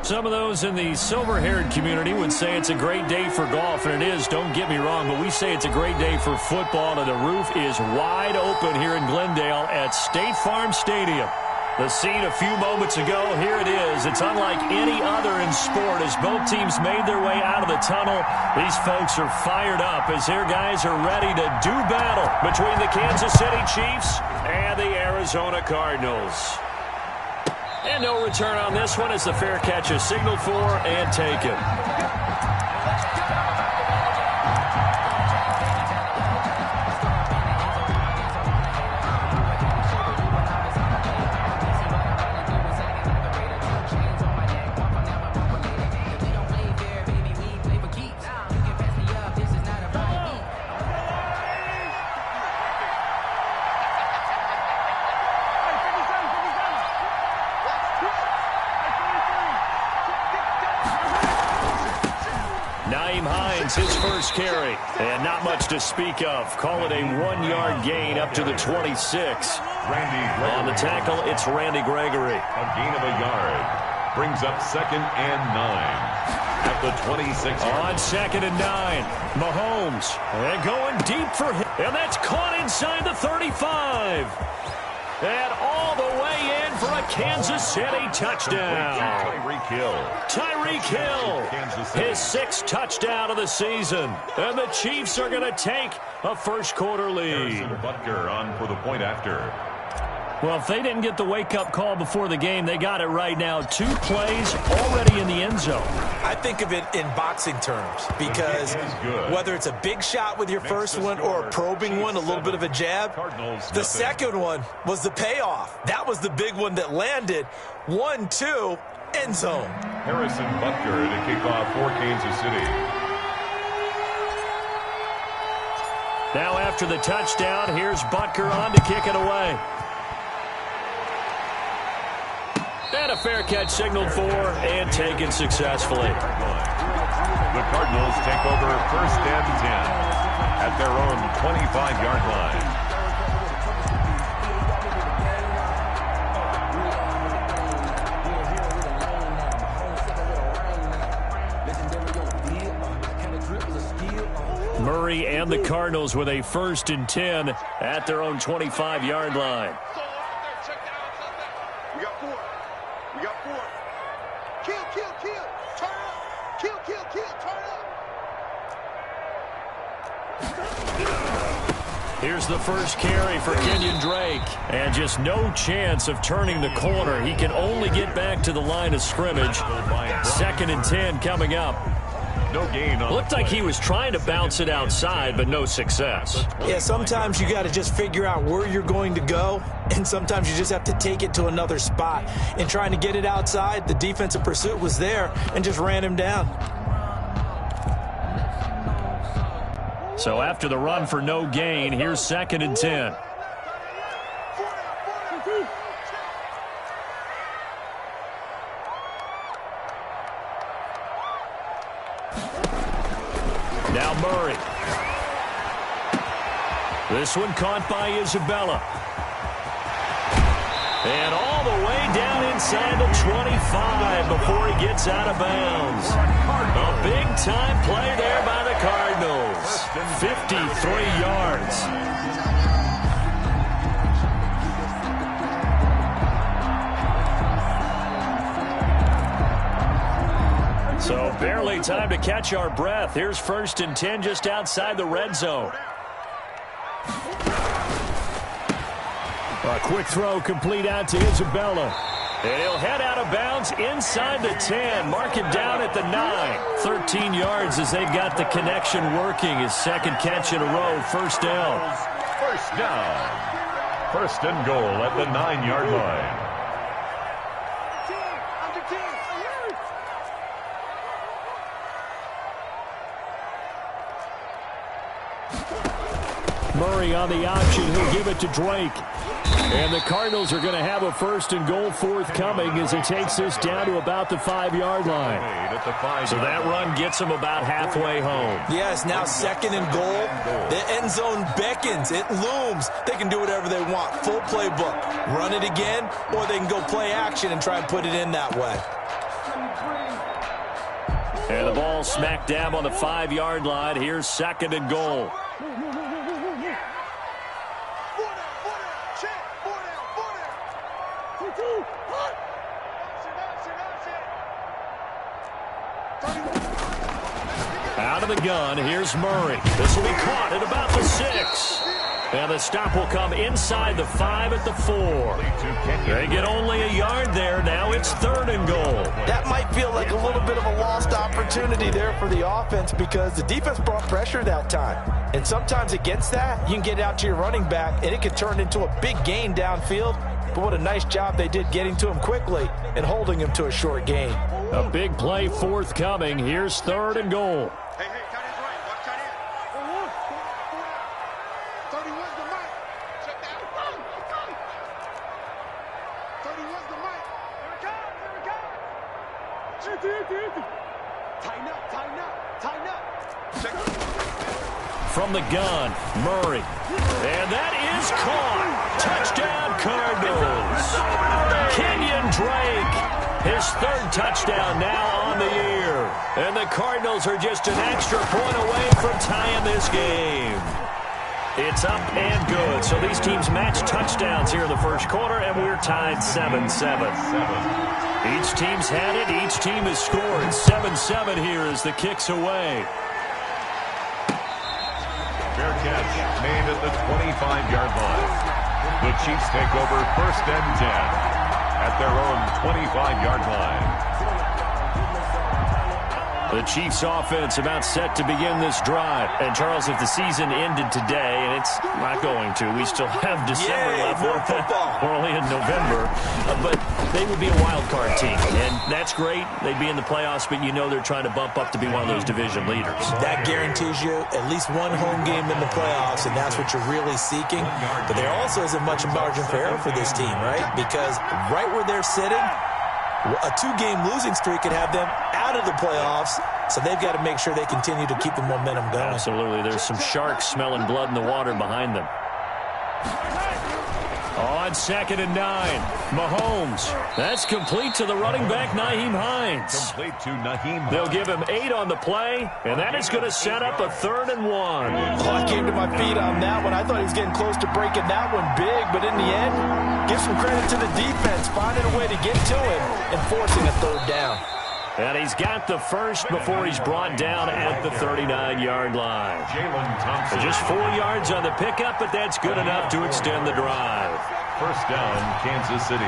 Some of those in the silver-haired community would say it's a great day for golf, and it is, don't get me wrong, but we say it's a great day for football, and the roof is wide open here in Glendale at State Farm Stadium. The scene a few moments ago, here it is. It's unlike any other in sport as both teams made their way out of the tunnel. These folks are fired up as their guys are ready to do battle between the Kansas City Chiefs and the Arizona Cardinals. And no return on this one as the fair catch is signaled for and taken. His first carry, and not much to speak of. Call it a 1-yard gain up to the 26. On the tackle, it's Randy Gregory. A gain of a yard. Brings up 2nd and 9 at the 26. On 2nd and 9, Mahomes. And going deep for him. And that's caught inside the 35. And all the way in for a Kansas City touchdown. Tyreek Hill, his 6th touchdown of the season. And the Chiefs are going to take a first-quarter lead. Butker on for the point after. Well, if they didn't get the wake-up call before the game, they got it right now. 2 plays already in the end zone. I think of it in boxing terms because whether it's a big shot with your first one or a probing one, a little bit of a jab, the second one was the payoff. That was the big one that landed. 1-2, end zone. Harrison Butker to kick off for Kansas City. Now after the touchdown, here's Butker on to kick it away. And a fair catch signaled for and taken successfully. The Cardinals take over 1st and 10 at their own 25-yard line. Murray and the Cardinals with a 1st and 10 at their own 25-yard line. Here's the first carry for Kenyon Drake. And just no chance of turning the corner. He can only get back to the line of scrimmage. 2nd and 10 coming up. No gain. Looked like he was trying to bounce it outside, but no success. Yeah, sometimes you got to just figure out where you're going to go, and sometimes you just have to take it to another spot. In trying to get it outside, the defensive pursuit was there and just ran him down. So after the run for no gain, here's 2nd and 10. Now Murray. This one caught by Isabella. And all the way down inside the 25 before he gets out of bounds. A big-time play there by the Cardinals. 53 yards. So barely time to catch our breath. Here's 1st and 10 just outside the red zone. A quick throw complete out to Isabella. And he'll head out of bounds inside the 10. Mark him down at the 9. 13 yards as they've got the connection working. His 2nd catch in a row. 1st down. 1st down. 1st and goal at the 9-yard line. Murray on the option. He'll give it to Drake. And the Cardinals are going to have a 1st and goal forthcoming as he takes this down to about the 5-yard line. So that run gets him about halfway home. Yes, now 2nd and goal. The end zone beckons. It looms. They can do whatever they want. Full playbook. Run it again, or they can go play action and try and put it in that way. And the ball smack dab on the 5-yard line. Here's 2nd and goal. Out of the gun, here's Murray. This will be caught at about the 6. And the stop will come inside the 5 at the 4. They get only a yard there. Now it's 3rd and goal. That might feel like a little bit of a lost opportunity there for the offense because the defense brought pressure that time. And sometimes against that, you can get out to your running back, and it could turn into a big gain downfield. But what a nice job they did getting to him quickly and holding him to a short gain. A big play forthcoming. Here's 3rd and goal. From the gun, Murray. And that is caught. Touchdown, Cardinals. Kenyon Drake, his 3rd touchdown now on the year. And the Cardinals are just an extra point away from tying this game. It's up and good. So these teams match touchdowns here in the first quarter, and we're tied 7-7. Each team's had it. Each team has scored. 7-7 here as the kick's away. Fair catch made at the 25-yard line. The Chiefs take over 1st and 10 at their own 25-yard line. The Chiefs offense about set to begin this drive. And, Charles, if the season ended today, and it's not going to, we still have December left. We're only in November. But they would be a wild card team. And that's great. They'd be in the playoffs, but you know they're trying to bump up to be one of those division leaders. That guarantees you at least one home game in the playoffs, and that's what you're really seeking. But there also isn't much margin for error for this team, right? Because right where they're sitting, a 2-game losing streak could have them out of the playoffs, so they've got to make sure they continue to keep the momentum going. Absolutely. There's some sharks smelling blood in the water behind them. On 2nd and 9, Mahomes. That's complete to the running back, Nyheim Hines. Complete to Nyheim Hines. They'll give him 8 on the play, and that is going to set up a 3rd and 1. Oh, I came to my feet on that one. I thought he was getting close to breaking that one big, but in the end, give some credit to the defense, finding a way to get to him and forcing a 3rd down. And he's got the first before he's brought down at the 39-yard line. Just 4 yards on the pickup, but that's good enough to extend the drive. 1st down, Kansas City.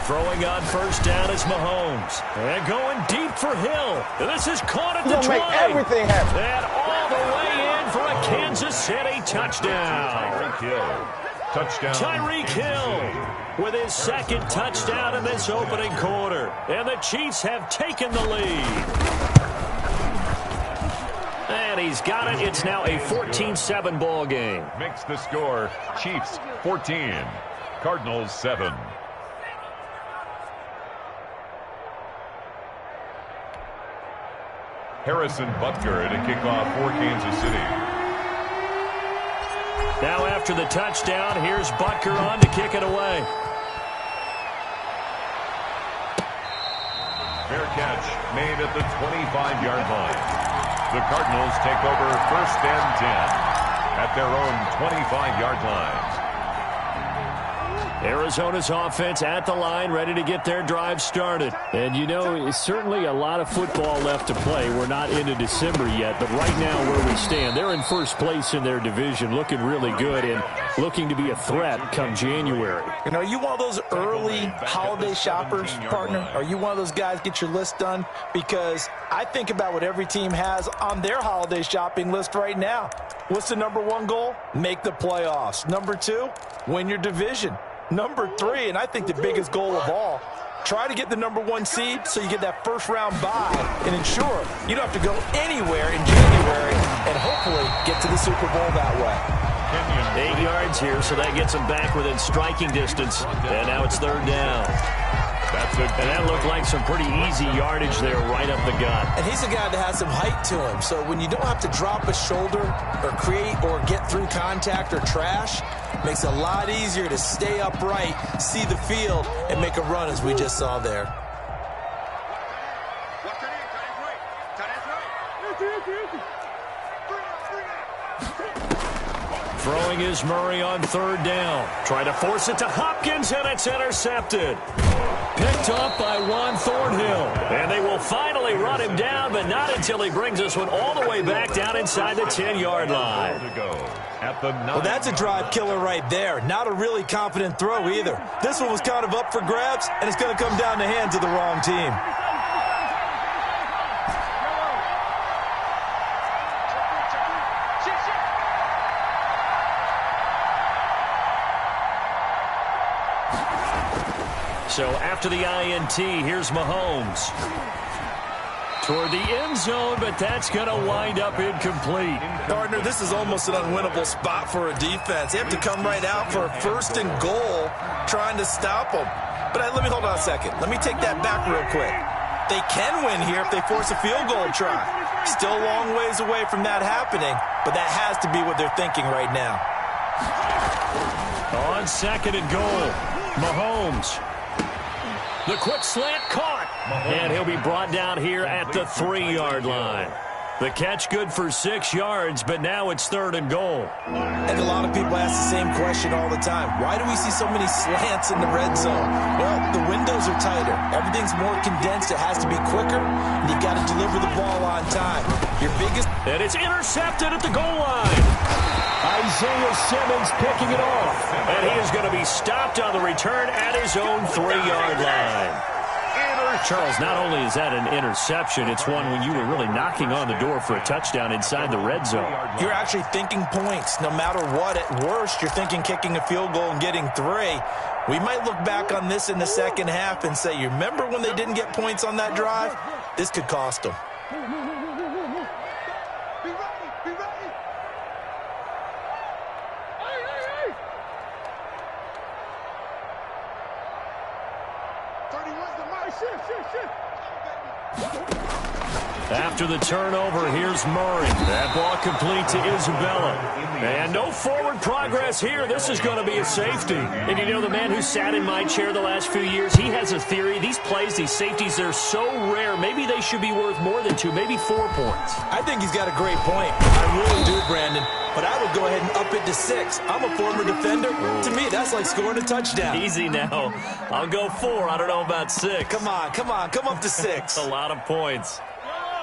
Throwing on 1st down is Mahomes. And going deep for Hill. And this is caught at the 20. Make everything happen. And all the way in for a Kansas City touchdown. Tyreek Hill. Touchdown. Tyreek Hill with his 2nd touchdown in this opening quarter. And the Chiefs have taken the lead. And he's got it. It's now a 14-7 ball game. Makes the score. Chiefs 14. Cardinals 7. Harrison Butker to kick off for Kansas City. Now after the touchdown, here's Butker on to kick it away. Fair catch made at the 25-yard line. The Cardinals take over 1st and 10 at their own 25-yard line. Arizona's offense at the line, ready to get their drive started. And, you know, it's certainly a lot of football left to play. We're not into December yet, but right now where we stand, they're in 1st place in their division, looking really good and looking to be a threat come January. And are you one of those early holiday shoppers, partner? Are you one of those guys get your list done? Because I think about what every team has on their holiday shopping list right now. What's the number 1 goal? Make the playoffs. Number 2, win your division. Number 3, and I think the biggest goal of all, try to get the number 1 seed so you get that 1st round bye and ensure you don't have to go anywhere in January and hopefully get to the Super Bowl that way. 8 yards here, so that gets them back within striking distance. And now it's 3rd down. And that looked like some pretty easy yardage there right up the gut. And he's a guy that has some height to him. So when you don't have to drop a shoulder or create or get through contact or trash, it makes it a lot easier to stay upright, see the field, and make a run as we just saw there. Throwing is Murray on third down. Trying to force it to Hopkins, and it's intercepted. Picked off by Juan Thornhill. And they will finally run him down, but not until he brings this one all the way back down inside the 10-yard line. Well, that's a drive killer right there. Not a really confident throw either. This one was kind of up for grabs, and it's going to come down the hands of the wrong team. So after the INT, here's Mahomes. Toward the end zone, but that's going to wind up incomplete. Gardner, this is almost an unwinnable spot for a defense. They have to come right out for a first and goal trying to stop them. But let me hold on a second. Let me take that back real quick. They can win here if they force a field goal try. Still a long ways away from that happening, but that has to be what they're thinking right now. On second and goal, Mahomes. The quick slant caught, and he'll be brought down here at the 3-yard line. The catch good for 6 yards, but now it's third and goal. And a lot of people ask the same question all the time. Why do we see so many slants in the red zone? Well, the windows are tighter. Everything's more condensed. It has to be quicker, and you've got to deliver the ball on time. Your biggest... And it's intercepted at the goal line. Isaiah Simmons picking it off. And he is going to be stopped on the return at his own 3-yard line. Charles, not only is that an interception, it's one when you were really knocking on the door for a touchdown inside the red zone. You're actually thinking points. No matter what, at worst, you're thinking kicking a field goal and getting 3. We might look back on this in the second half and say, you remember when they didn't get points on that drive? This could cost them. After the turnover, here's Murray. That ball complete to Isabella. And no forward progress here. This is going to be a safety. And you know, the man who sat in my chair the last few years, he has a theory. These plays, these safeties, they're so rare. Maybe they should be worth more than 2, maybe 4 points. I think he's got a great point. I really do, Brandon. But I would go ahead and up it to 6. I'm a former defender. To me, that's like scoring a touchdown. Easy now. I'll go 4. I don't know about 6. Come on. Come up to 6. A lot of points.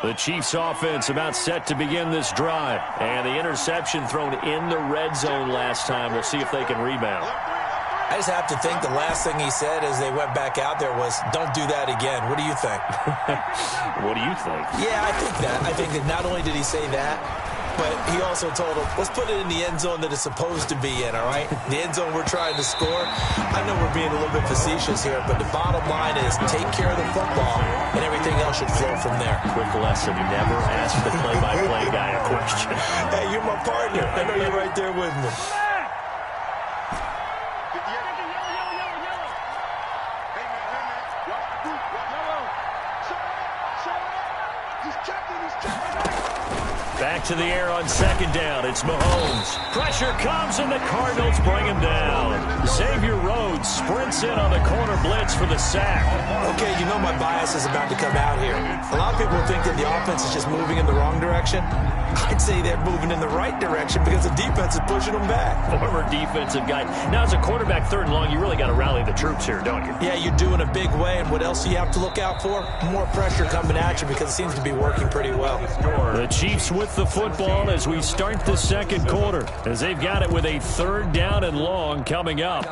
The Chiefs offense about set to begin this drive. And the interception thrown in the red zone last time. We'll see if they can rebound. I just have to think the last thing he said as they went back out there was, don't do that again. What do you think? What do you think? Yeah, I think that. I think that not only did he say that, but he also told him, let's put it in the end zone that it's supposed to be in, all right? The end zone we're trying to score. I know we're being a little bit facetious here, but the bottom line is take care of the football, and everything else should flow from there. Quick lesson, you never ask the play-by-play guy a question. Hey, you're my partner. I know you're right there with me. Back to the air on second down. It's Mahomes. Pressure comes, and the Cardinals bring him down. Xavier Rhodes sprints in on the corner blitz for the sack. Okay, you know my bias is about to come out here. A lot of people think that the offense is just moving in the wrong direction. I'd say they're moving in the right direction because the defense is pushing them back. Former defensive guy. Now, as a quarterback, third and long, you really got to rally the troops here, don't you? Yeah, you do in a big way. And what else do you have to look out for? More pressure coming at you because it seems to be working pretty well. The Chiefs with the football as we start the second quarter, as they've got it with a third down and long coming up.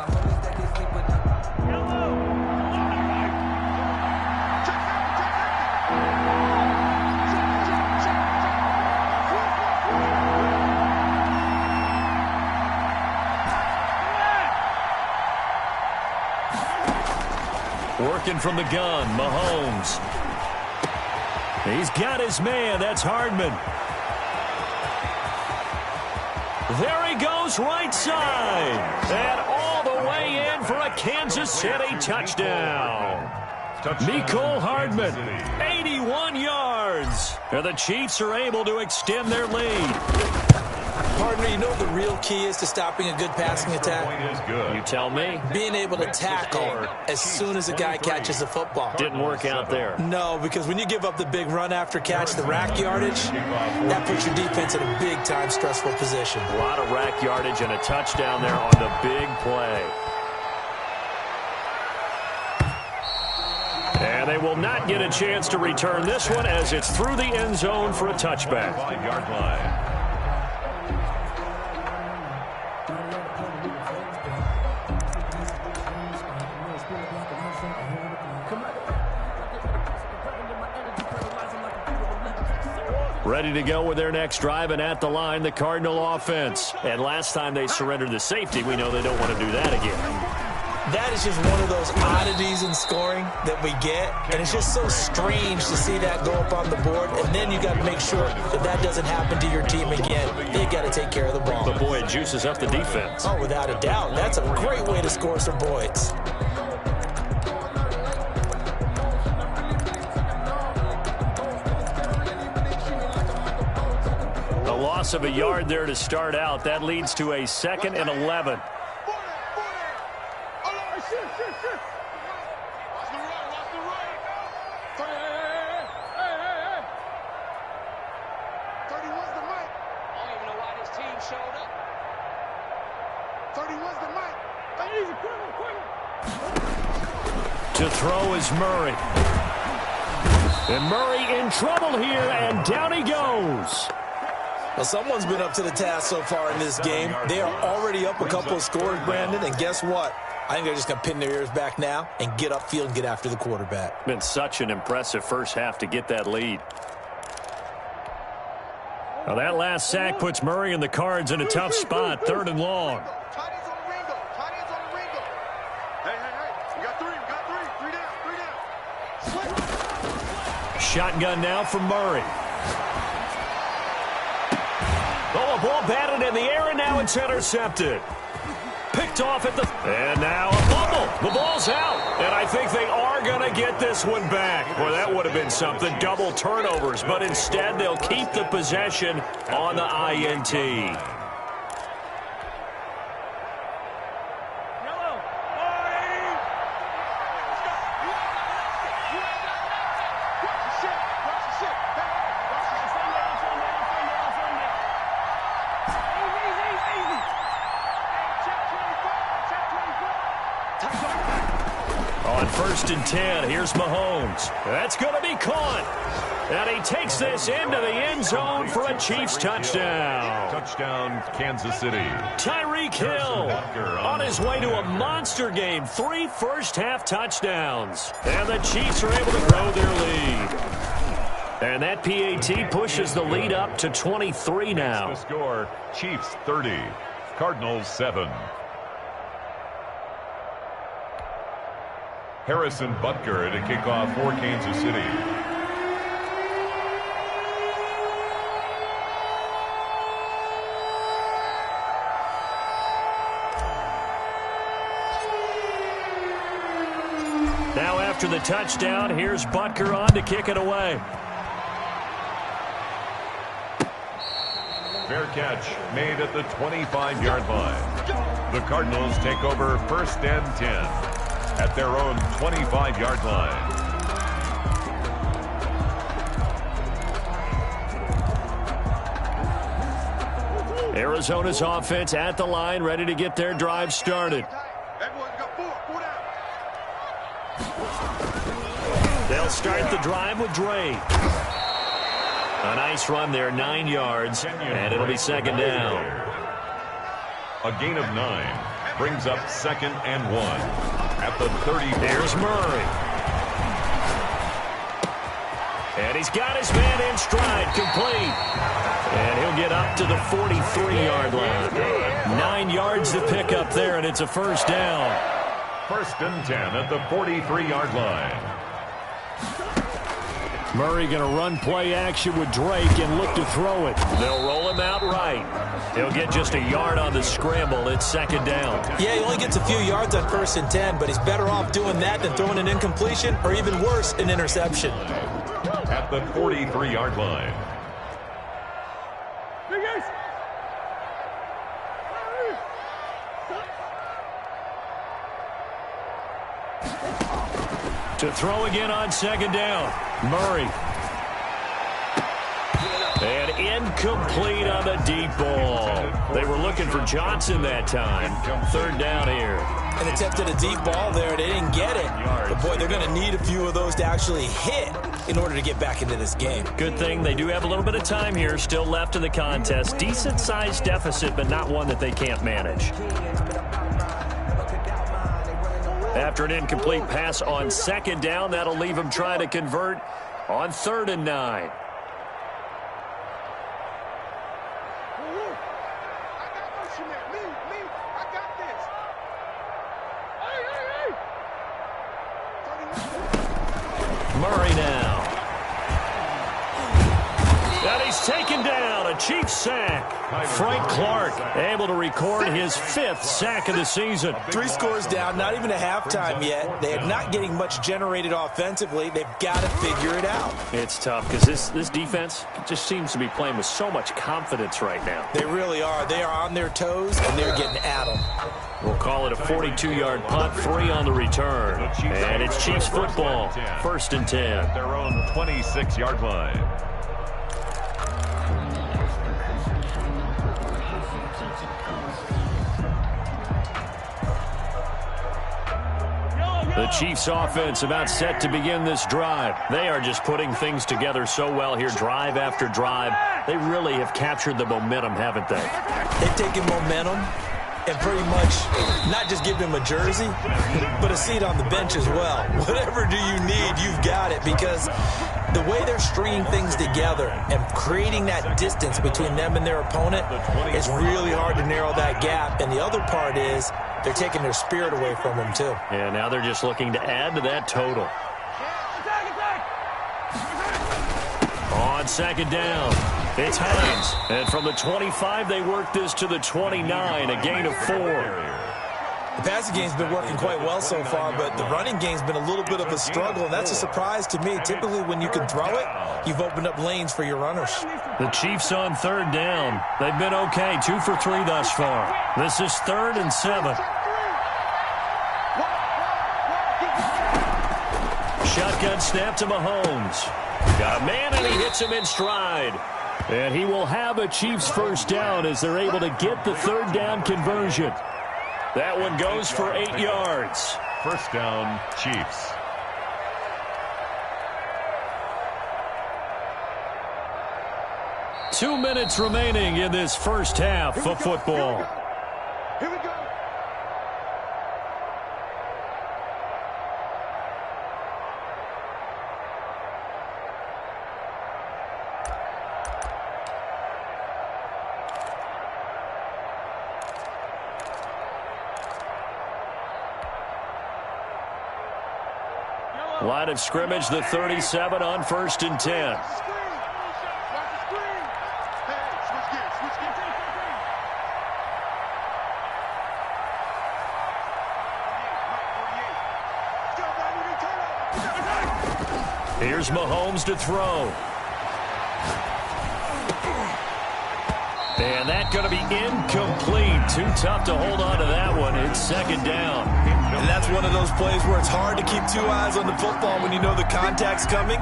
Working from the gun, Mahomes. He's got his man. That's Hardman. There he goes, right side. And all the way in for a Kansas City touchdown. Mecole Hardman, 81 yards. And the Chiefs are able to extend their lead. Partner, you know the real key is to stopping a good passing attack? You tell me. Being able to tackle as soon as a guy catches the football. Didn't work out there. No, because when you give up the big run after catch, the rack yardage, that puts your defense in a big-time stressful position. A lot of rack yardage and a touchdown there on the big play. And they will not get a chance to return this one as it's through the end zone for a touchback. 5-yard line. Ready to go with their next drive, and at the line, the Cardinal offense. And last time they surrendered the safety, we know they don't want to do that again. That is just one of those oddities in scoring that we get, and it's just so strange to see that go up on the board, and then you got to make sure that that doesn't happen to your team again. They got to take care of the ball. But boy, it juices up the defense. Oh, without a doubt. That's a great way to score some points. Loss of a yard there to start out. That leads to a 2nd and 11. To throw is Murray. And Murray in trouble here, and down he goes. Well, someone's been up to the task so far in this game. They are already up a couple of scores, Brandon, and guess what? I think they're just going to pin their ears back now and get upfield and get after the quarterback. Been such an impressive first half to get that lead. Well, that last sack puts Murray and the Cards in a tough spot, 3rd and long. Shotgun now from Murray. Oh, a ball batted in the air, and now it's intercepted. Picked off at the... And now a fumble. The ball's out. And I think they are going to get this one back. Well, that would have been something. Double turnovers. But instead, they'll keep the possession on the INT. On 1st and 10, here's Mahomes. That's going to be caught. And he takes this into the end zone for a Chiefs touchdown. Touchdown, Kansas City. Tyreek Hill on his way to a monster game. 3 first-half touchdowns. And the Chiefs are able to grow their lead. And that PAT pushes the lead up to 23 now. The score, Chiefs 30, Cardinals 7. Harrison Butker to kick off for Kansas City. Now after the touchdown, here's Butker on to kick it away. Fair catch made at the 25-yard line. The Cardinals take over 1st and 10. At their own 25-yard line. Arizona's offense at the line, ready to get their drive started. They'll start the drive with Dre. A nice run there, 9 yards, and it'll be 2nd down. A gain of 9 brings up 2nd and 1. At the 30. There's Murray. And he's got his man in stride, complete. And he'll get up to the 43-yard line. 9 yards to pick up there, and it's a 1st down. 1st and 10 at the 43-yard line. Murray going to run play action with Drake and look to throw it. They'll roll him out right. He'll get just a yard on the scramble. It's second down. Yeah, he only gets a few yards on 1st and 10, but he's better off doing that than throwing an incompletion or even worse, an interception. At the 43-yard line. To throw again on second down. Murray. And incomplete on the deep ball. They were looking for Johnson that time. Third down here. An attempt at a deep ball there. They didn't get it. But, boy, they're going to need a few of those to actually hit in order to get back into this game. Good thing they do have a little bit of time here still left in the contest. Decent-sized deficit, but not one that they can't manage. After an incomplete pass on second down, that'll leave him trying to convert on 3rd and 9. Murray now. And he's taken down. A Chiefs sack. Frank Clark able to record his 5th sack of the season. 3 scores down, not even a halftime yet. They are not getting much generated offensively. They've got to figure it out. It's tough because this defense just seems to be playing with so much confidence right now. They really are. They are on their toes, and they're getting at them. We'll call it a 42-yard punt, 3 on the return. And it's Chiefs football, 1st and 10. Their own 26-yard line. The Chiefs offense about set to begin this drive. They are just putting things together so well here, drive after drive. They really have captured the momentum, haven't they? They've taken momentum and pretty much not just give him a jersey, but a seat on the bench as well. Whatever do you need, you've got it, because the way they're stringing things together and creating that distance between them and their opponent, it's really hard to narrow that gap. And the other part is they're taking their spirit away from them, too. Yeah, now they're just looking to add to that total. On second down, it's Hines. And from the 25, they work this to the 29, a gain of 4. The passing game's been working quite well so far, but the running game's been a little bit of a struggle, and that's a surprise to me. Typically, when you can throw it, you've opened up lanes for your runners. The Chiefs on 3rd down. They've been okay, 2 for 3 thus far. This is 3rd and 7. Shotgun snap to Mahomes. Got a man, and he hits him in stride. And he will have a Chiefs first down as they're able to get the 3rd down conversion. That one goes for 8 yards. First down, Chiefs. Two minutes remaining in this first half of football. Here we go. Line of scrimmage, the 37 on 1st and 10. Here's Mahomes to throw. And that's going to be incomplete. Too tough to hold on to that one. It's second down. And that's one of those plays where it's hard to keep 2 eyes on the football when you know the contact's coming,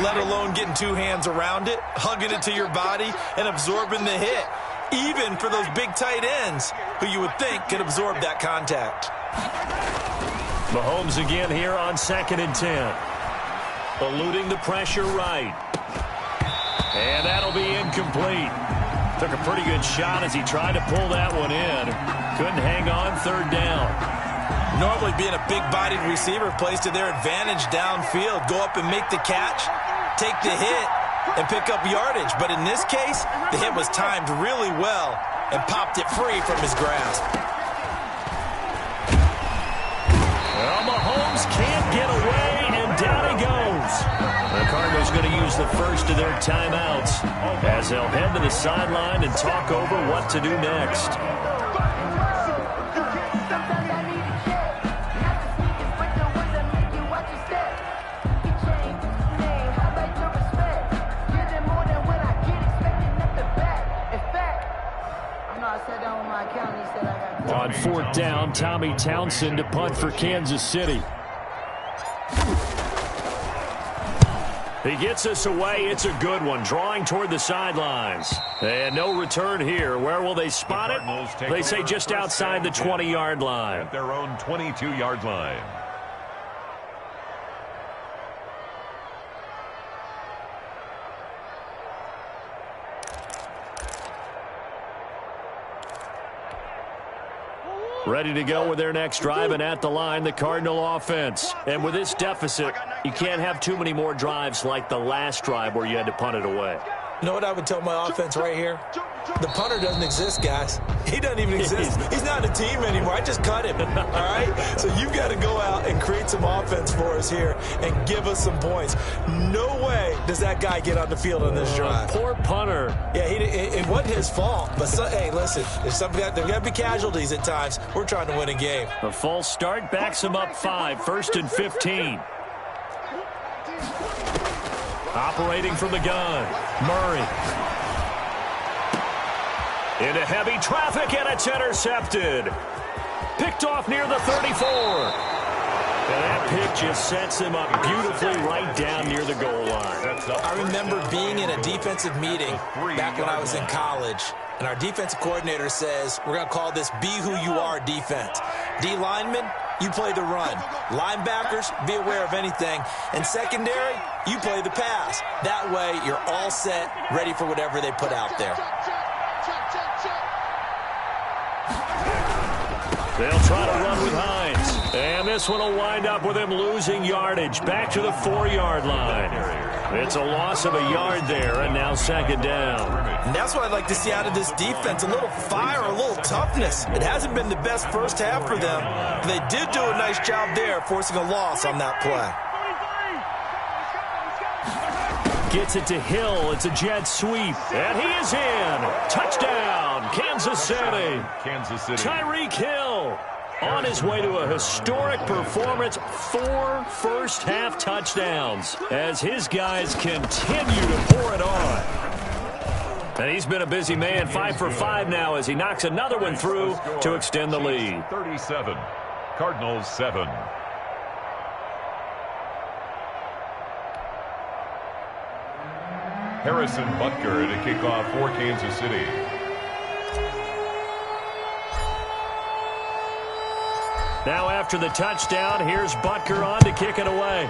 let alone getting 2 hands around it, hugging it to your body, and absorbing the hit, even for those big tight ends who you would think could absorb that contact. Mahomes again here on 2nd and 10. Eluding the pressure right. And that'll be incomplete. Took a pretty good shot as he tried to pull that one in. Couldn't hang on 3rd down. Normally being a big-bodied receiver plays to their advantage downfield. Go up and make the catch, take the hit, and pick up yardage. But in this case, the hit was timed really well and popped it free from his grasp. Well, Mahomes can't get away, and down he goes. The Cardinals going to use the first of their timeouts as they'll head to the sideline and talk over what to do next. On fourth down, Tommy Townsend to punt for Kansas City. He gets us away. It's a good one. Drawing toward the sidelines. And no return here. Where will they spot it? They say just outside the 20-yard line. At their own 22-yard line. Ready to go with their next drive, and at the line, the Cardinal offense. And with this deficit, you can't have too many more drives like the last drive where you had to punt it away. You know what I would tell my offense right here? The punter doesn't exist, guys. He doesn't even exist. He's not a team anymore. I just cut him, all right? So you've got to go out and create some offense for us here and give us some points. No way does that guy get on the field on this drive. Poor punter. Yeah, it wasn't his fault. But, hey, listen, there's got to be casualties at times. We're trying to win a game. A false start backs him up 5, 1st and 15. Operating from the gun, Murray. Into heavy traffic, and it's intercepted. Picked off near the 34. And that pick just sets him up beautifully right down near the goal line. I remember being in a defensive meeting back when I was in college, and our defensive coordinator says, we're going to call this Be Who You Are defense. D linemen, you play the run. Linebackers, be aware of anything. And secondary, you play the pass. That way, you're all set, ready for whatever they put out there. They'll try to run with Hines. And this one will wind up with him losing yardage. Back to the 4-yard line. It's a loss of a yard there, and now second down. And that's what I'd like to see out of this defense, a little fire, a little toughness. It hasn't been the best first half for them. They did do a nice job there, forcing a loss on that play. Gets it to Hill. It's a jet sweep. And he is in. Touchdown, Kansas City. Tyreek Hill on his way to a historic performance. 4 first-half touchdowns as his guys continue to pour it on. And he's been a busy man. 5 for 5 now as he knocks another one through to extend the lead. 37, Cardinals 7. Harrison Butker at a kickoff for Kansas City. Now after the touchdown, here's Butker on to kick it away.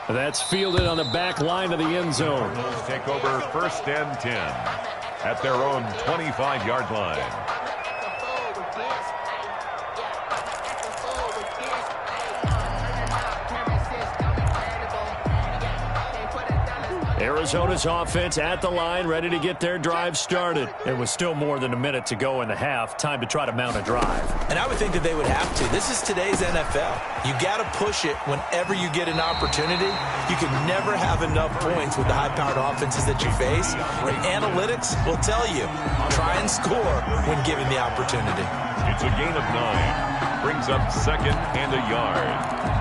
That's fielded on the back line of the end zone. Cardinals take over 1st and 10 at their own 25-yard line. Arizona's offense at the line, ready to get their drive started. It was still more than a minute to go in the half. Time to try to mount a drive. And I would think that they would have to. This is today's NFL. You got to push it whenever you get an opportunity. You can never have enough points with the high-powered offenses that you face. And analytics will tell you, try and score when given the opportunity. It's a gain of 9. Brings up 2nd and a yard.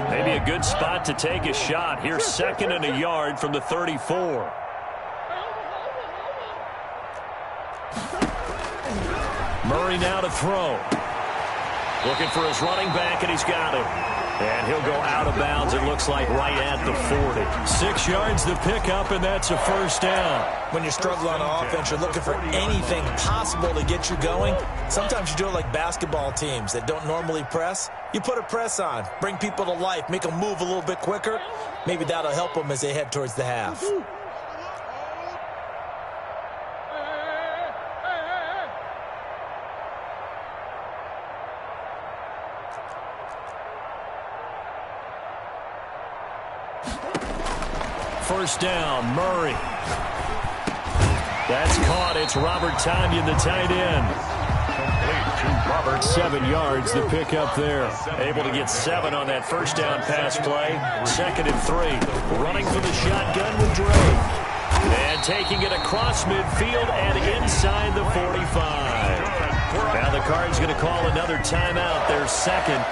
Maybe a good spot to take a shot. Here's 2nd and a yard from the 34. Murray now to throw. Looking for his running back, and he's got it. And he'll go out of bounds, it looks like, right at the 40. 6 yards the pickup, and that's a first down. When you struggle on offense, you're looking for anything possible to get you going. Sometimes you do it like basketball teams that don't normally press. You put a press on, bring people to life, make them move a little bit quicker. Maybe that'll help them as they head towards the half. First down, Murray. That's caught. It's Robert Tonyan, the tight end. Complete to Robert Covered 7 yards, the pickup there. Able to get 7 on that first down pass play. 2nd and 3. Running for the shotgun with Drake. And taking it across midfield and inside the 45. Now the Cards going to call another timeout, their second,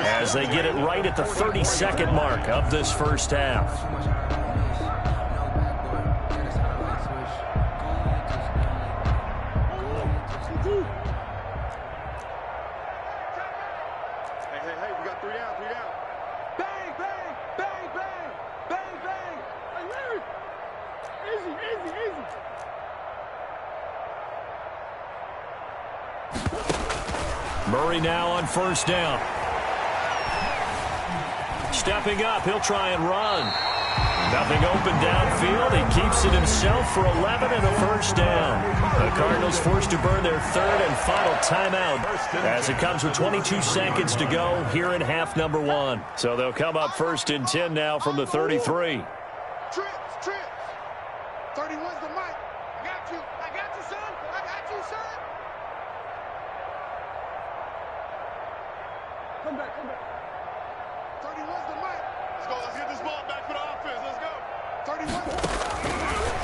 as they get it right at the 32nd mark of this first half. Hey, we got 3 down. Bang, bang, bang, bang, bang, bang. Hey, Larry. Easy. Murray now on first down. Stepping up, he'll try and run. Nothing open downfield. He keeps it himself for 11 and a first down. The Cardinals forced to burn their 3rd and final timeout as it comes with 22 seconds to go here in half number 1. So they'll come up 1st and 10 now from the 33. Trips. 31's the mic. I got you, son. Come back. 31's the mic. Let's get this ball back for the offense. Let's go. 31.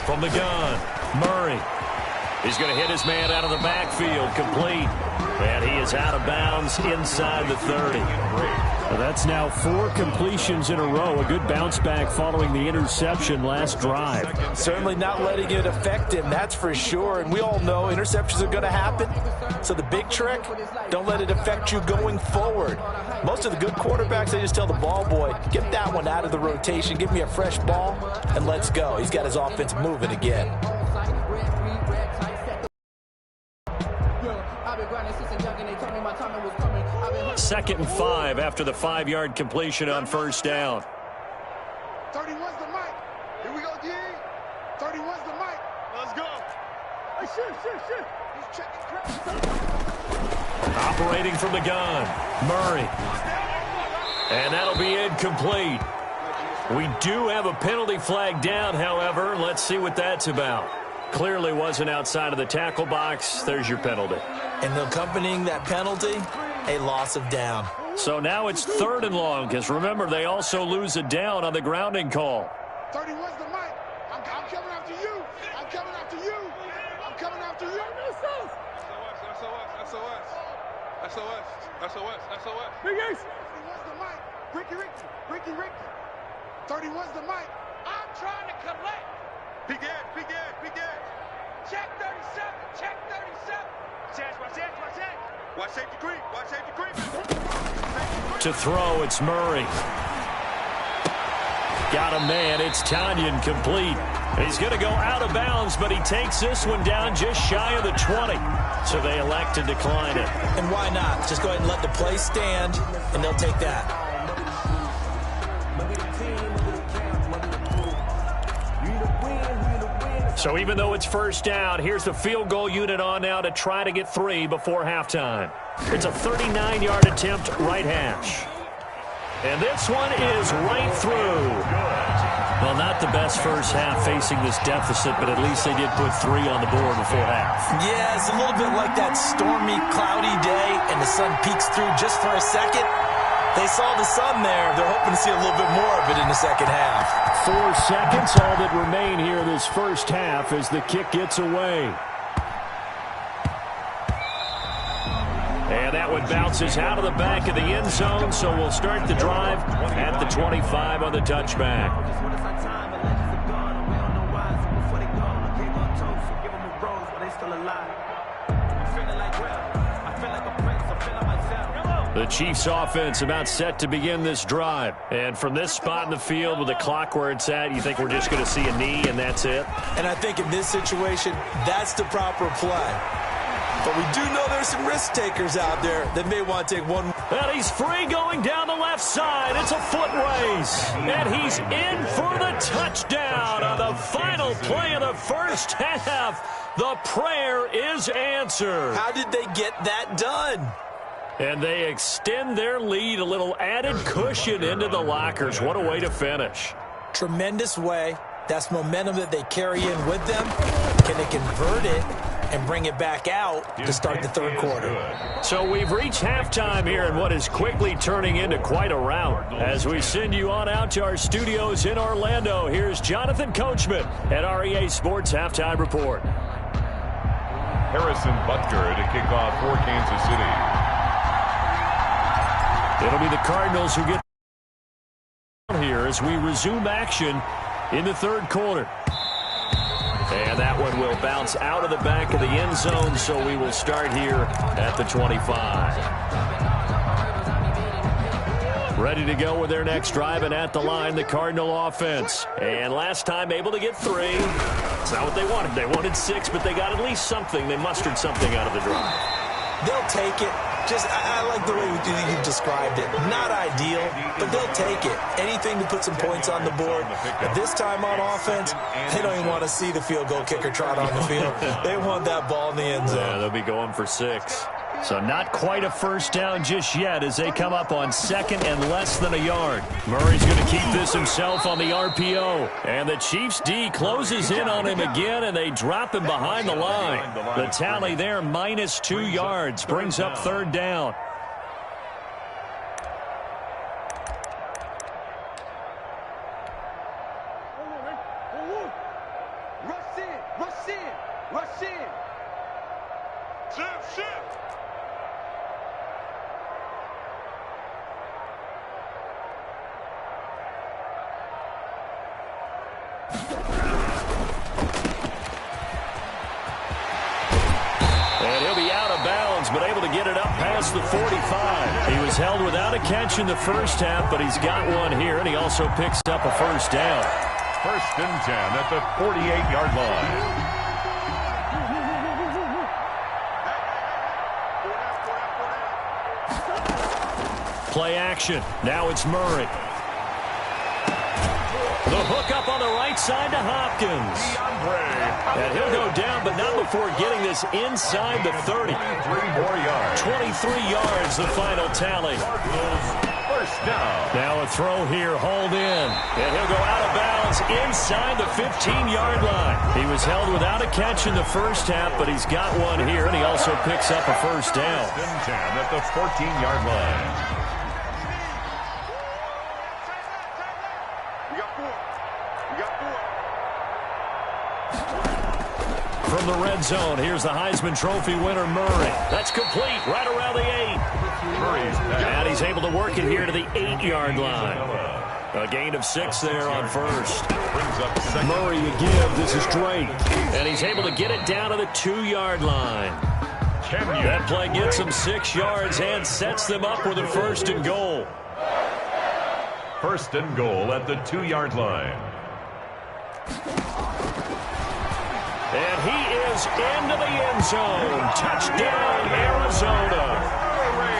From the gun, Murray. He's going to hit his man out of the backfield, complete. And he is out of bounds inside the 30. Well, that's now 4 completions in a row. A good bounce back following the interception last drive. Certainly not letting it affect him, that's for sure. And we all know interceptions are going to happen. So the big trick, don't let it affect you going forward. Most of the good quarterbacks, they just tell the ball boy, get that one out of the rotation, give me a fresh ball, and let's go. He's got his offense moving again. Second and 5 after the 5-yard completion on first down. 31's the mic. Here we go, D. 31's the mic. Let's go. Hey, shit. He's checking crap. Operating from the gun, Murray. And that'll be incomplete. We do have a penalty flag down, however. Let's see what that's about. Clearly wasn't outside of the tackle box. There's your penalty. And accompanying that penalty, a loss of down. So now it's 3rd and long, because remember, they also lose a down on the grounding call. 31's the mic. I'm coming after you. I'm coming after you. SOS. Big Ace. 31's the mic. Ricky. 31's the mic. I'm trying to collect. Big Ed. Check 37. Watch safety creep. To throw, it's Murray. Got a man, it's Tanyan, complete. He's going to go out of bounds, but he takes this one down just shy of the 20. So they elect to decline it. And why not? Just go ahead and let the play stand, and they'll take that. So even though it's first down, here's the field goal unit on now to try to get 3 before halftime. It's a 39-yard attempt, right hash. And this one is right through. Well, not the best first half facing this deficit, but at least they did put 3 on the board before half. Yeah, it's a little bit like that stormy, cloudy day, and the sun peeks through just for a second. They saw the sun there. They're hoping to see a little bit more of it in the second half. 4 seconds, all that remain here this first half as the kick gets away. And that one bounces out of the back of the end zone, so we'll start the drive at the 25 on the touchback. The Chiefs offense about set to begin this drive. And from this spot in the field with the clock where it's at, you think we're just going to see a knee and that's it? And I think in this situation, that's the proper play. But we do know there's some risk takers out there that may want to take one. And he's free going down the left side. It's a foot race. And he's in for the touchdown on the final play of the first half. The prayer is answered. How did they get that done? And they extend their lead, a little added cushion into the lockers. What a way to finish. Tremendous way. That's momentum that they carry in with them. Can they convert it and bring it back out to start the third quarter. So we've reached halftime here in what is quickly turning into quite a rout. As we send you on out to our studios in Orlando, here's Jonathan Coachman at REA Sports Halftime Report. Harrison Butker to kick off for Kansas City. It'll be the Cardinals who get here as we resume action in the third quarter. And that one will bounce out of the back of the end zone, so we will start here at the 25. Ready to go with their next drive, and at the line, the Cardinal offense. And last time able to get 3. It's not what they wanted. They wanted 6, but they got at least something. They mustered something out of the drive. They'll take it. I like the way you've described it. Not ideal, but they'll take it. Anything to put some points on the board. But this time on offense, they don't even want to see the field goal kicker trot on the field. They want that ball in the end zone. Yeah, they'll be going for 6. So not quite a first down just yet as they come up on second and less than a yard. Murray's going to keep this himself on the RPO. And the Chiefs D closes in on him again, and they drop him behind the line. The tally there, minus 2 yards, brings up third down. Rush in. Shift. And he'll be out of bounds, but able to get it up past the 45. He was held without a catch in the first half, but he's got one here, and he also picks up a first down. First and 10 at the 48-yard line. Play action. Now it's Murray. The hook up on the right side to Hopkins. And he'll go down, but not before getting this inside the 30. 23 yards, the final tally. First down. Now a throw here, hauled in. And he'll go out of bounds inside the 15-yard line. He was held without a catch in the first half, but he's got one here, and he also picks up a first down. First and 10 at the 14-yard line. From the red zone, here's the Heisman Trophy winner, Murray. That's complete, right around the 8. And he's able to work it here to the 8-yard line. A gain of 6 there on first. Murray again, this is Drake. And he's able to get it down to the 2-yard line. That play gets him 6 yards and sets them up with a first and goal. First and goal at the 2-yard line. And he is into the end zone. Touchdown, Arizona.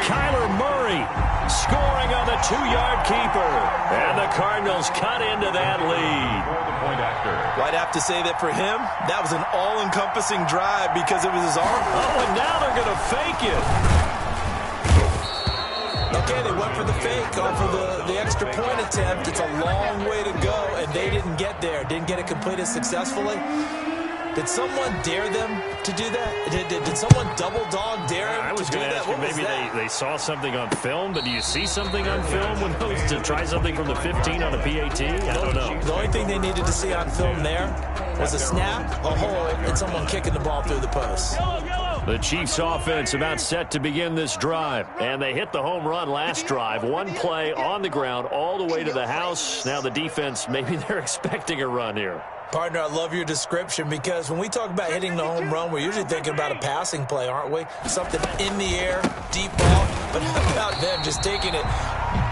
Kyler Murray scoring on the 2-yard keeper. And the Cardinals cut into that lead. Well, I'd have to say that for him, that was an all-encompassing drive because it was his arm. Oh, and now they're going to fake it. Okay, they went for the fake off of the extra point attempt. It's a long way to go, and they didn't get there. Didn't get it completed successfully. Did someone dare them to do that? Did someone double-dog dare them to do that? I was going to ask you, maybe they saw something on film, but do you see something on film when those to try something from the 15 on a PAT? I don't know. The only thing they needed to see on film there was a snap, a hole, and someone kicking the ball through the post. The Chiefs offense about set to begin this drive. And they hit the home run last drive. One play on the ground all the way to the house. Now the defense, maybe they're expecting a run here. Partner, I love your description because when we talk about hitting the home run, we're usually thinking about a passing play, aren't we? Something in the air, deep ball. But how about them just taking it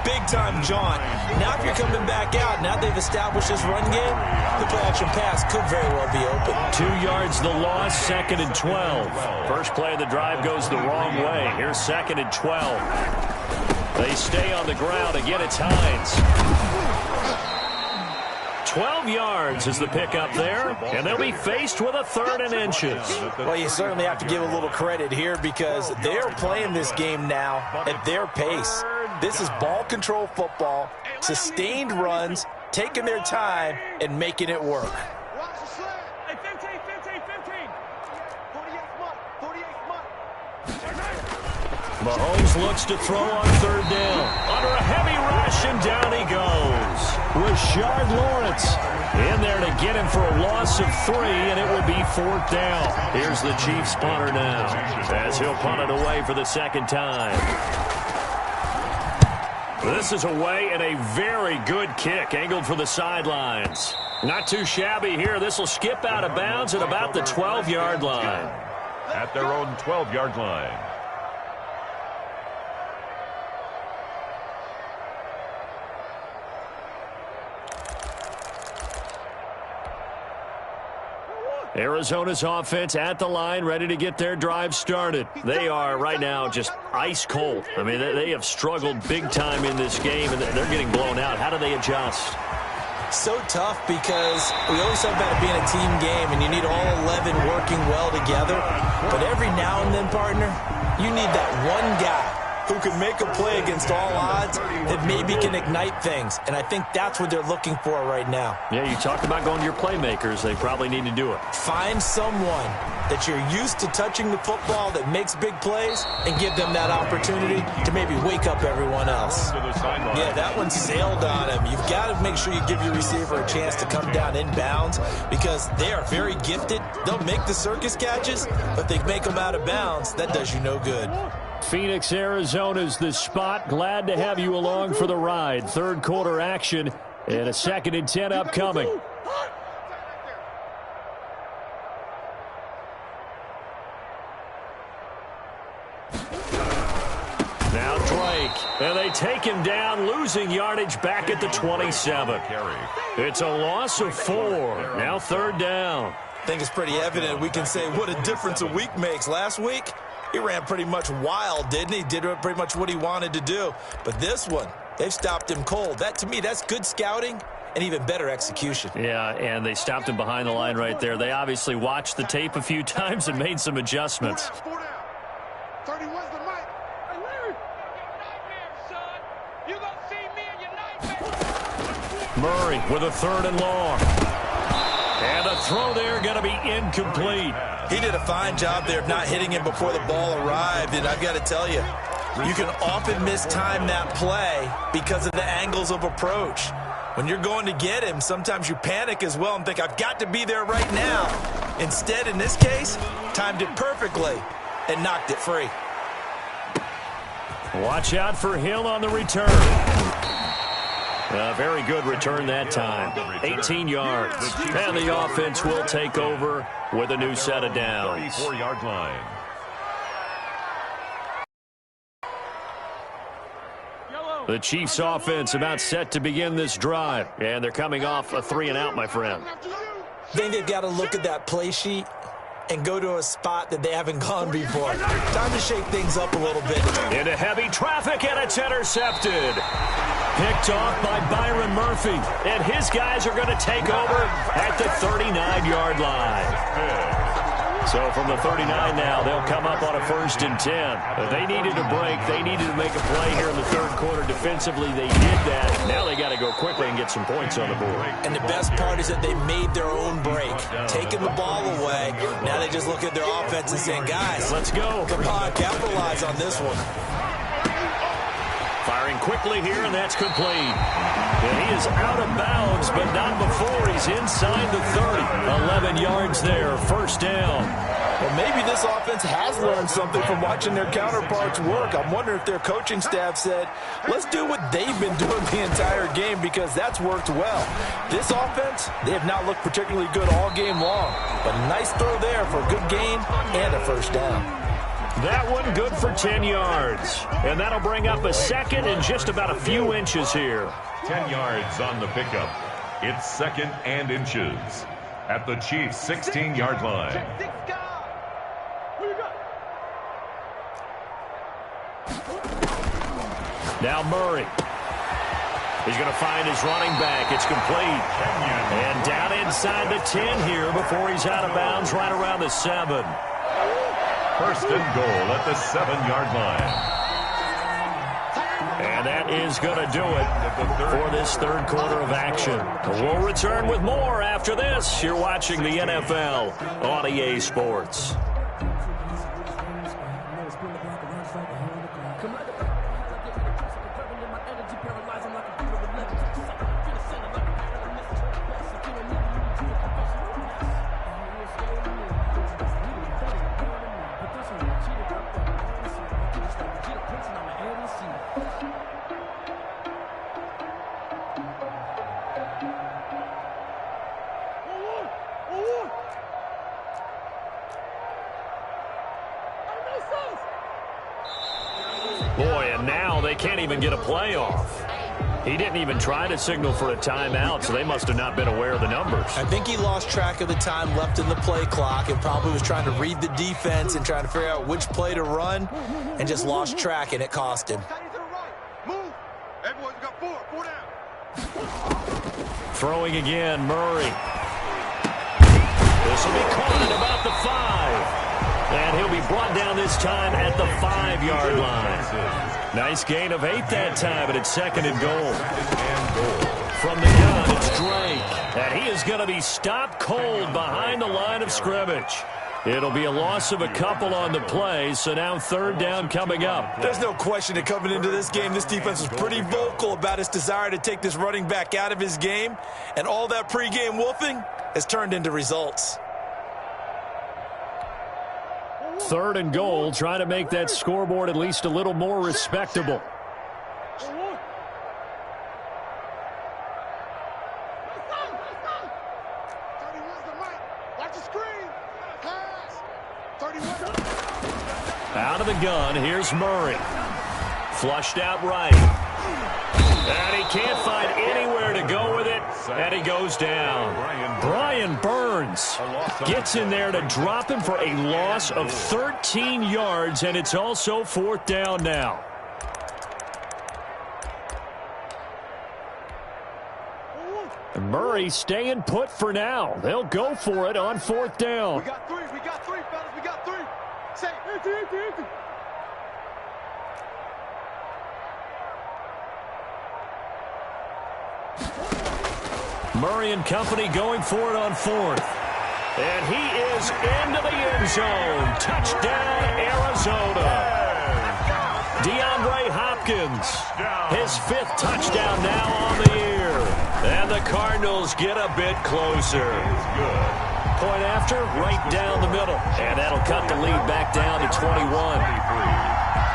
big-time jaunt? Now if you're coming back out, now they've established this run game, the play-action pass could very well be open. 2 yards the loss, second and 12. First play of the drive goes the wrong way. Here's second and 12. They stay on the ground. Again, it's Hines. 12 yards is the pickup there, and they'll be faced with a third and inches. Well, you certainly have to give a little credit here because they're playing this game now at their pace. This is ball control football, sustained runs, taking their time, and making it work. Watch the sled. Hey, 15. 48. Mahomes looks to throw on third down. Under a heavy rush, and down he goes. Rashard Lawrence in there to get him for a loss of 3, and it will be 4th down. Here's the Chiefs punter now, as he'll punt it away for the second time. This is away, and a very good kick, angled for the sidelines. Not too shabby here. This will skip out of bounds at about the 12-yard line. At their own 12-yard line. Arizona's offense at the line, ready to get their drive started. They are right now just ice cold. I mean, they have struggled big time in this game, and they're getting blown out. How do they adjust? So tough, because we always talk about it being a team game, and you need all 11 working well together. But every now and then, partner, you need that one guy who can make a play against all odds that maybe can ignite things. And I think that's what they're looking for right now. Yeah, you talked about going to your playmakers. They probably need to do it. Find someone that you're used to touching the football that makes big plays and give them that opportunity to maybe wake up everyone else. Yeah, that one sailed on him. You've got to make sure you give your receiver a chance to come down in bounds, because they are very gifted. They'll make the circus catches, but they make them out of bounds. That does you no good. Phoenix, Arizona's the spot. Glad to have you along for the ride. Third quarter action and a 2nd and 10 upcoming. Now Drake, and they take him down, losing yardage back at the 27. It's a loss of 4. Now 3rd down. I think it's pretty evident. We can say what a difference a week makes. Last week, he ran pretty much wild, didn't he? Did pretty much what he wanted to do. But this one, they've stopped him cold. That, to me, that's good scouting and even better execution. Yeah, and they stopped him behind the line right there. They obviously watched the tape a few times and made some adjustments. 31's the mic. Hey, Larry. Son. You gonna see me in your nightmare. Murray with a 3rd and long. And a throw there going to be incomplete. He did a fine job there of not hitting him before the ball arrived, and I've got to tell you, you can often mistime that play because of the angles of approach. When you're going to get him, sometimes you panic as well and think, I've got to be there right now. Instead, in this case, timed it perfectly and knocked it free. Watch out for Hill on the return. A very good return that time. 18 yards. And the offense will take over with a new set of downs. 34-yard line. The Chiefs offense about set to begin this drive. And they're coming off a 3-and-out, my friend. I think they've got to look at that play sheet and go to a spot that they haven't gone before. Time to shake things up a little bit. Into heavy traffic, and it's intercepted. Picked off by Byron Murphy. And his guys are going to take over at the 39-yard line. So from the 39 now, they'll come up on a 1st and 10. They needed a break. They needed to make a play here in the 3rd quarter. Defensively, they did that. Now they got to go quickly and get some points on the board. And the best part is that they made their own break, taking the ball away. Now they just look at their offense and saying, guys, let's go. Come on, capitalize on this one. Firing quickly here, and that's complete. And he is out of bounds, but not before he's inside the 30. 11 yards there, 1st down. Well, maybe this offense has learned something from watching their counterparts work. I'm wondering if their coaching staff said, let's do what they've been doing the entire game, because that's worked well. This offense, they have not looked particularly good all game long. But a nice throw there for a good gain and a 1st down. That one good for 10 yards. And that'll bring up a 2nd and just about a few inches here. 10 yards on the pickup. It's 2nd and inches at the Chiefs' 16-yard line. Now Murray. He's going to find his running back. It's complete. And down inside the 10 here before he's out of bounds right around the 7. 1st and goal at the 7-yard line. And that is going to do it for this 3rd quarter of action. We'll return with more after this. You're watching the NFL on EA Sports. even get a play off. He didn't even try to signal for a timeout, so they must have not been aware of the numbers. I think he lost track of the time left in the play clock and probably was trying to read the defense and trying to figure out which play to run and just lost track, and it cost him. Move. Everyone's got four down. Throwing again, Murray. This will be caught at about the 5. And he'll be brought down this time at the 5-yard line. Nice gain of 8 that time, but it's 2nd and goal. From the gun, it's Drake. And he is going to be stopped cold behind the line of scrimmage. It'll be a loss of a couple on the play, so now 3rd down coming up. There's no question that coming into this game, this defense was pretty vocal about its desire to take this running back out of his game, and all that pregame wolfing has turned into results. 3rd and goal, trying to make that scoreboard at least a little more respectable. Out of the gun, here's Murray. Flushed out right. And he can't find anywhere to go with it, and he goes down. Brian Burns gets in there to drop him for a loss of 13 yards, and it's also 4th down now. And Murray staying put for now. They'll go for it on 4th down. We got three, fellas, we got 3. Say, empty. Murray and company going for it on 4th. And he is into the end zone. Touchdown, Arizona. DeAndre Hopkins, his 5th touchdown now on the year. And the Cardinals get a bit closer. Point after, right down the middle. And that'll cut the lead back down to 21.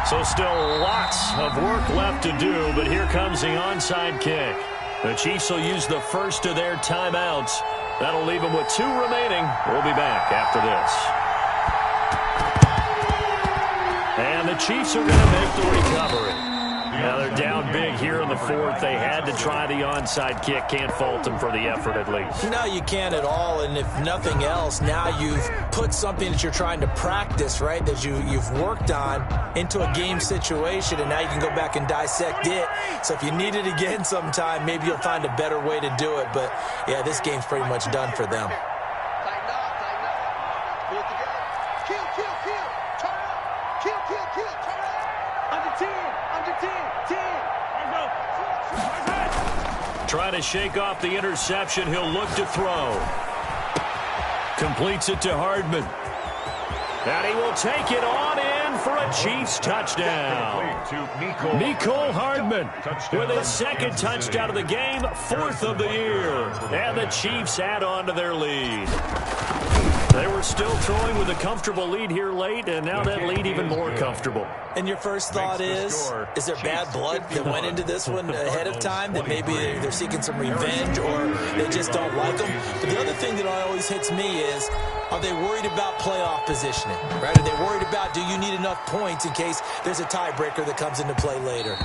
So still lots of work left to do, but here comes the onside kick. The Chiefs will use the first of their timeouts. That'll leave them with 2 remaining. We'll be back after this. And the Chiefs are going to make the recovery. Now they're down big here in the 4th. They had to try the onside kick. Can't fault them for the effort at least. No, you can't at all. And if nothing else, now you've put something that you're trying to practice, right, that you've worked on into a game situation, and now you can go back and dissect it. So if you need it again sometime, maybe you'll find a better way to do it. But, yeah, this game's pretty much done for them. Tighten up. Pull it together. Kill. Turn up. Kill. Turn up. Under 10. Trying to shake off the interception. He'll look to throw. Completes it to Hardman. And he will take it on in for a Chiefs touchdown. Mecole Hardman with his 2nd touchdown of the game, 4th of the year. And the Chiefs add on to their lead. They were still throwing with a comfortable lead here late, and now that lead even more comfortable. And your first thought is there bad blood that went into this one ahead of time, that maybe they're seeking some revenge or they just don't like them? But the other thing that always hits me is, are they worried about playoff positioning, right? Are they worried about, do you need enough points in case there's a tiebreaker that comes into play later?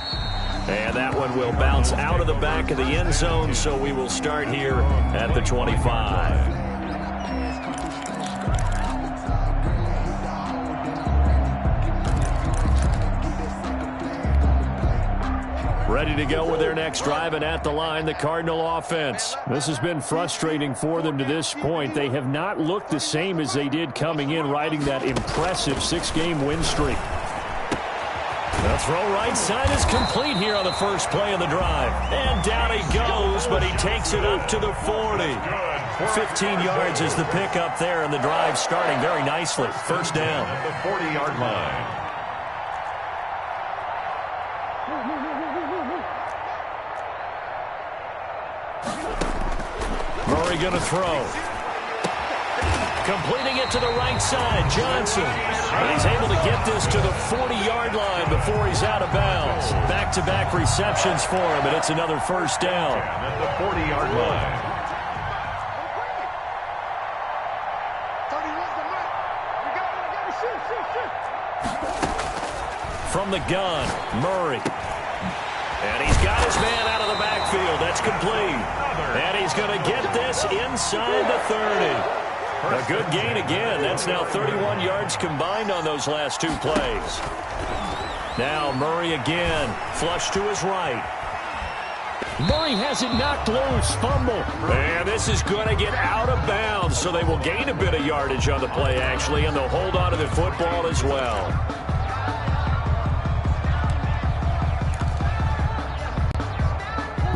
And that one will bounce out of the back of the end zone, so we will start here at the 25. Ready to go with their next drive, and at the line, the Cardinal offense. This has been frustrating for them to this point. They have not looked the same as they did coming in, riding that impressive 6-game win streak. The throw right side is complete here on the first play of the drive. And down he goes, but he takes it up to the 40. 15 yards is the pickup there, and the drive starting very nicely. First down. At the 40-yard line. Murray going to throw. Completing it to the right side, Johnson. But he's able to get this to the 40-yard line before he's out of bounds. Back-to-back receptions for him, and it's another first down. At the 40-yard line. From the gun, Murray. And he's got his man out of the backfield. That's complete. And he's going to get this inside the 30. A good gain again. That's now 31 yards combined on those last two plays. Now Murray again. Flush to his right. Murray has it knocked loose. Fumble. And this is going to get out of bounds, so they will gain a bit of yardage on the play, actually, and they'll hold on to the football as well.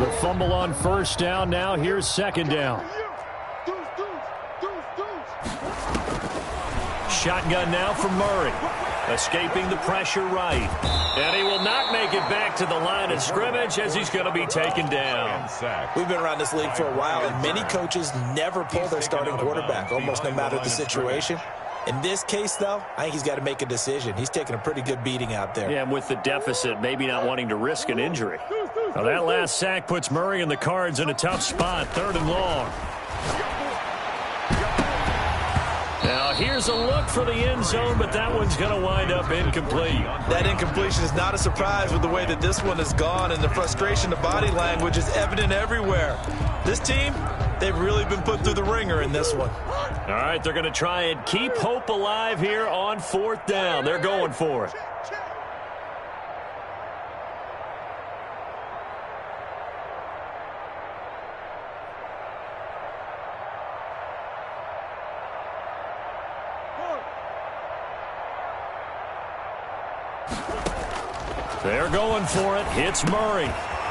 The fumble on first down. Now here's second down. Shotgun now from Murray. Escaping the pressure right. And he will not make it back to the line of scrimmage as he's going to be taken down. We've been around this league for a while, and many coaches never pull their starting quarterback, almost no matter the situation. In this case, though, I think he's got to make a decision. He's taking a pretty good beating out there. Yeah, and with the deficit, maybe not wanting to risk an injury. Now that last sack puts Murray and the Cards in a tough spot, 3rd and long. Now here's a look for the end zone, but that one's going to wind up incomplete. That incompletion is not a surprise with the way that this one has gone, and the frustration of body language is evident everywhere. This team, they've really been put through the ringer in this one. All right, they're going to try and keep hope alive here on 4th down. They're going for it. They're going for it. It's Murray.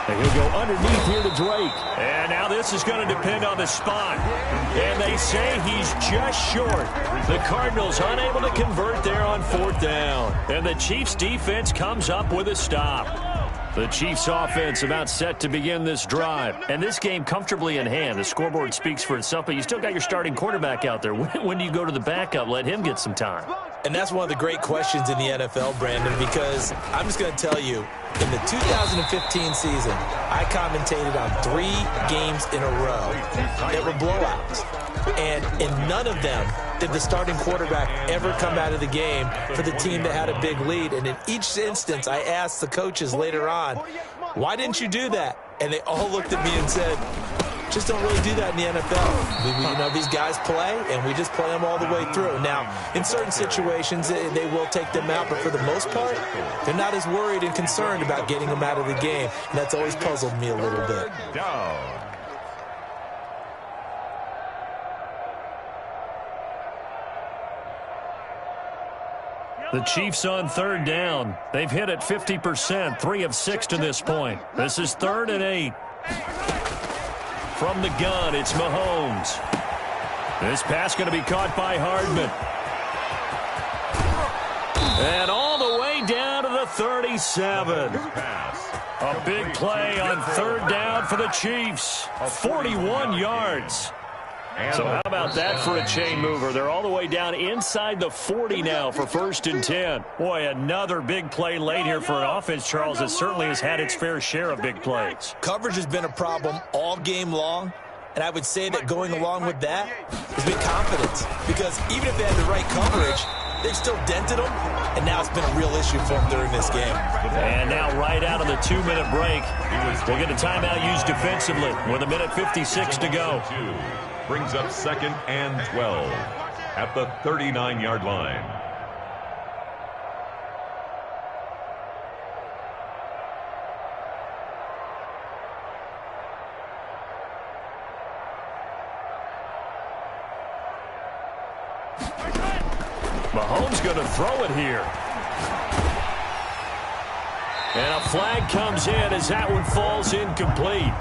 And he'll go underneath here to Drake. And now this is going to depend on the spot. And they say he's just short. The Cardinals unable to convert there on 4th down. And the Chiefs defense comes up with a stop. The Chiefs offense about set to begin this drive. And this game comfortably in hand. The scoreboard speaks for itself, but you still got your starting quarterback out there. When do you go to the backup? Let him get some time. And that's one of the great questions in the NFL, Brandon, because I'm just going to tell you, in the 2015 season, I commentated on 3 games in a row that were blowouts. And in none of them did the starting quarterback ever come out of the game for the team that had a big lead. And in each instance, I asked the coaches later on, why didn't you do that? And they all looked at me and said, just don't really do that in the NFL. You know, these guys play, and we just play them all the way through. Now, in certain situations, they will take them out, but for the most part, they're not as worried and concerned about getting them out of the game. And that's always puzzled me a little bit. The Chiefs on 3rd down. They've hit it 50%, 3 of 6 to this point. This is 3rd and 8. From the gun, it's Mahomes. This pass going to be caught by Hardman. And all the way down to the 37. A big play on 3rd down for the Chiefs. 41 yards. So how about that for a chain mover? They're all the way down inside the 40 now for 1st and 10. Boy, another big play late here for an offense, Charles, that certainly has had its fair share of big plays. Coverage has been a problem all game long, and I would say that going along with that has been confidence. Because even if they had the right coverage, they've still dented them, and now it's been a real issue for them during this game. And now right out of the 2-minute break, we'll get a timeout used defensively with 1:56 to go. Brings up 2nd and 12 at the 39-yard line. Mahomes going to throw it here. And a flag comes in as that one falls incomplete.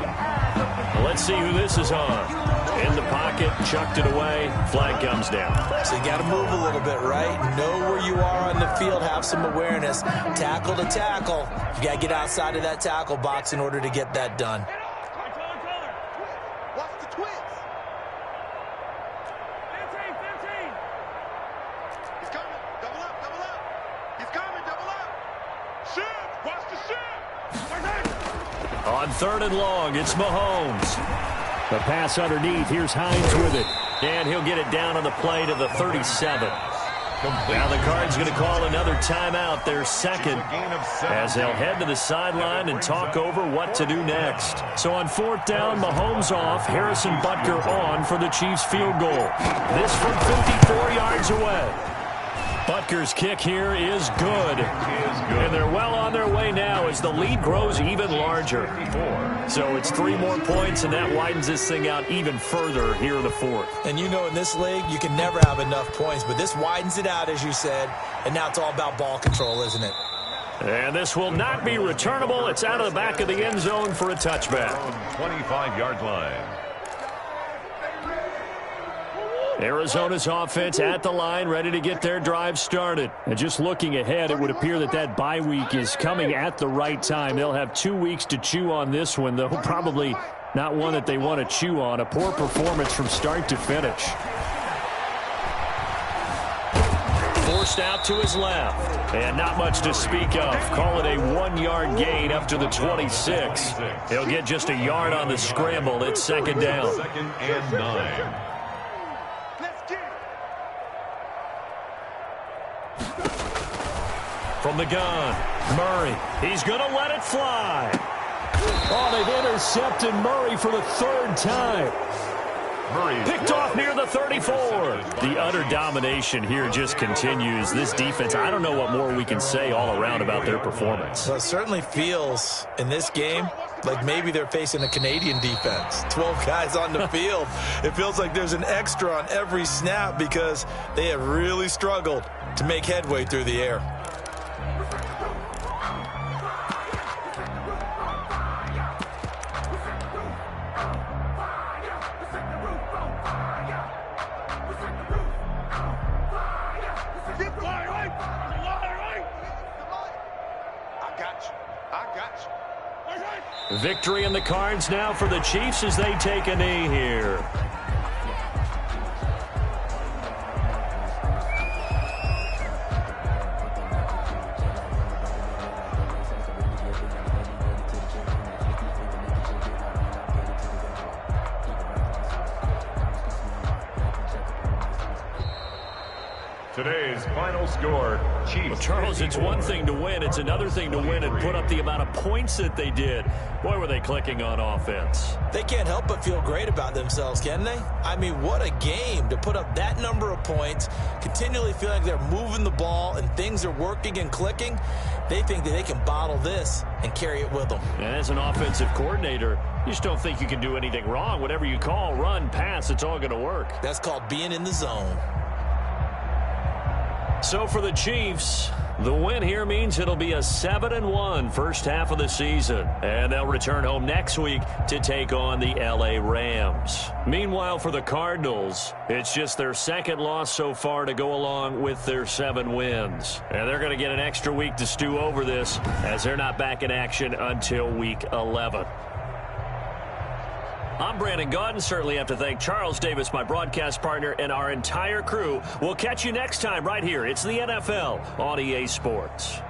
Let's see who this is on. In the pocket, chucked it away, flag comes down. So you got to move a little bit, right? Know where you are on the field, have some awareness. Tackle to tackle. You got to get outside of that tackle box in order to get that done. Watch the twins. 15. He's coming. Double up. He's coming. Double up. Shift. Watch the shift. On 3rd and long, it's Mahomes. The pass underneath. Here's Hines with it. And he'll get it down on the play to the 37. Now the Cards going to call another timeout, their second, as they'll head to the sideline and talk over what to do next. So on 4th down, Mahomes off, Harrison Butker on for the Chiefs field goal. This from 54 yards away. Butker's kick here is good. And they're well on their way now as the lead grows even larger. So it's 3 more points, and that widens this thing out even further here in the 4th. And you know, in this league, you can never have enough points, but this widens it out, as you said, and now it's all about ball control, isn't it? And this will not be returnable. It's out of the back of the end zone for a touchback. 25-yard line. Arizona's offense at the line, ready to get their drive started. And just looking ahead, it would appear that that bye week is coming at the right time. They'll have 2 weeks to chew on this one, though probably not one that they want to chew on. A poor performance from start to finish. Forced out to his left. And not much to speak of. Call it a 1-yard gain up to the 26. He'll get just a yard on the scramble. It's 2nd down. 2nd and 9. From the gun, Murray. He's going to let it fly. Oh, they've intercepted Murray for the 3rd time. Picked off near the 34. The utter domination here just continues. This defense, I don't know what more we can say all around about their performance. Well, it certainly feels in this game like maybe they're facing a Canadian defense. 12 guys on the field. It feels like there's an extra on every snap because they have really struggled to make headway through the air. Victory in the cards now for the Chiefs as they take a knee here. Today's final score, Chiefs. Well, Charles, it's one thing to win. It's another thing to win and put up the amount of points that they did. Boy, were they clicking on offense. They can't help but feel great about themselves, can they? I mean, what a game to put up that number of points, continually feeling like they're moving the ball and things are working and clicking. They think that they can bottle this and carry it with them. And as an offensive coordinator, you just don't think you can do anything wrong. Whatever you call, run, pass, it's all going to work. That's called being in the zone. So for the Chiefs, the win here means it'll be a 7-1 first half of the season. And they'll return home next week to take on the LA Rams. Meanwhile, for the Cardinals, it's just their 2nd loss so far to go along with their 7 wins. And they're going to get an extra week to stew over this as they're not back in action until week 11. I'm Brandon Gaudin. Certainly have to thank Charles Davis, my broadcast partner, and our entire crew. We'll catch you next time right here. It's the NFL on EA Sports.